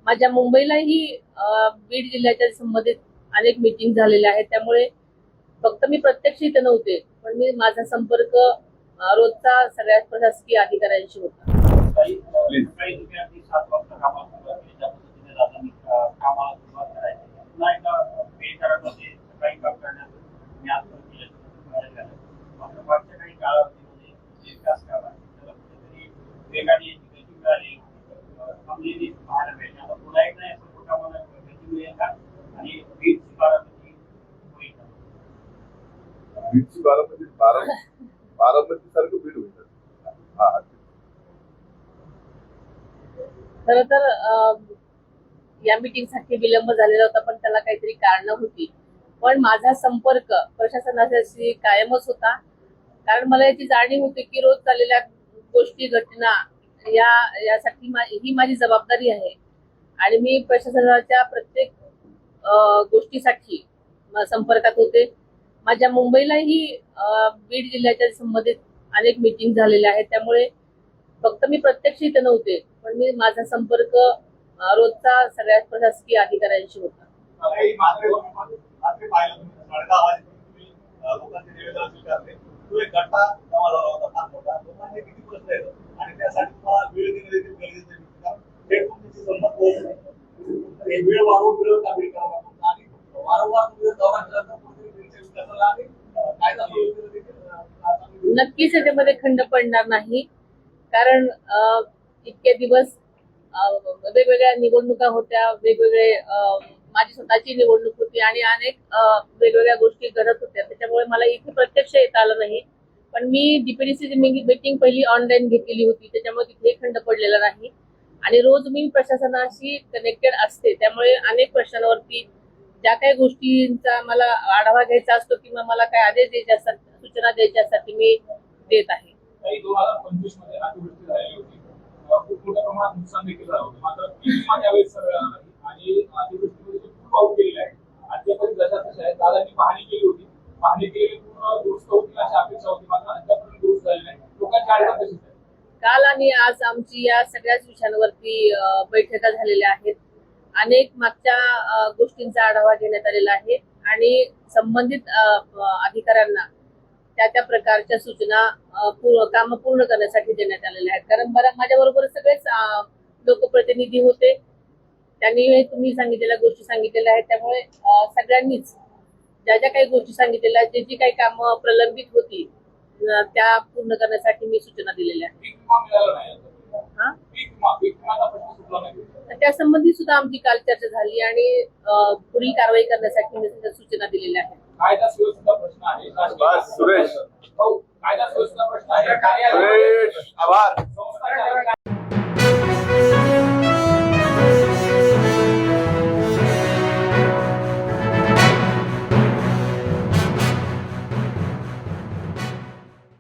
माझ्या मुंबईलाही बीड जिल्ह्याच्या संबंधित अनेक मीटिंग झालेल्या आहेत. त्यामुळे फक्त मी प्रत्यक्ष इथे नव्हते, पण मी माझा संपर्क रोजचा सगळ्या प्रशासकीय अधिकाऱ्यांशी होता. बीडची बारामती सारखं बीड होईल. खरं तर या मीटिंगसाठी विलंब झालेला होता, पण त्याला काहीतरी कारणं होती. पण माझा संपर्क प्रशासनाशी कायमच होता, कारण मला याची जाणीव होती की रोज चाललेल्या गोष्टी घटना यासाठी ही माझी जबाबदारी आहे आणि मी प्रशासनाच्या प्रत्येक गोष्टीसाठी संपर्कात होते. माझ्या मुंबईलाही बीड जिल्ह्याच्या संबंधित अनेक मीटिंग झालेल्या आहेत. त्यामुळे फक्त मी प्रत्यक्ष इथे नव्हते, पण मी माझा संपर्क रोजचा सगळ्या प्रशासकीय अधिकाऱ्यांशी होता. नक्कीच याच्यामध्ये खंड पडणार नाही, कारण इतके दिवस वेगवेगळ्या निवडणुका होत्या, वेगवेगळे माझी स्वतःची निवडणूक होती आणि अनेक वेगवेगळ्या गोष्टी घडत होत्या. त्याच्यामुळे मला इथे प्रत्यक्ष येता आलं नाही. पण मी डीपीडीसीची मीटिंग पहिली ऑनलाईन घेतलेली होती, त्याच्यामुळे तिथे खंड पडलेला नाही आणि रोज मी प्रशासनाशी कनेक्टेड असते. त्यामुळे अनेक प्रश्नांवरती ज्या काही गोष्टींचा मला आढावा घ्यायचा असतो किंवा मला काय आदेश द्यायचे असतात, सूचना द्यायच्यासाठी मी देत आहे. 2025 मध्ये अतिवृष्टी झालेली होती, खूप मोठ्या प्रमाणात नुकसान देखील झालं होतं. मात्र यावेळेस आणि अतिवृष्टीमध्ये खूप पाऊस केलेला आहे. अद्यापर्यंत जशा तशा आहे. दादांनी पाहणी केली होती, पाहणी केलेली पूर्ण दुरुस्त होती अशी अपेक्षा होती, मात्र अद्यापर्यंत दुरुस्त झाली नाही. लोकांची अडचण कशी आहे? काल आणि आज आमची या सगळ्याच विषयांवरती बैठका झालेल्या आहेत. अनेक मागच्या गोष्टींचा आढावा घेण्यात आलेला आहे आणि संबंधित अधिकाऱ्यांना त्या प्रकारच्या सूचना काम पूर्ण करण्यासाठी देण्यात आलेल्या आहेत. कारण माझ्या बरोबर सगळेच लोकप्रतिनिधी होते, त्यांनी तुम्ही सांगितलेल्या गोष्टी सांगितलेल्या आहेत. त्यामुळे सगळ्यांनीच ज्या ज्या काही गोष्टी सांगितलेल्या आहेत, जी काही कामं प्रलंबित होती त्या पूर्ण करण्यासाठी मी सूचना दिलेल्या आहेत. त्यासंबंधी सुद्धा आमची काल चर्चा झाली आणि पुढील कारवाई करण्यासाठी मी सूचना दिलेल्या आहेत. कायदा सुव्यवस्थेचा प्रश्न आहे. सुरेश कायदा सुव्यवस्थेचा प्रश्न आहे.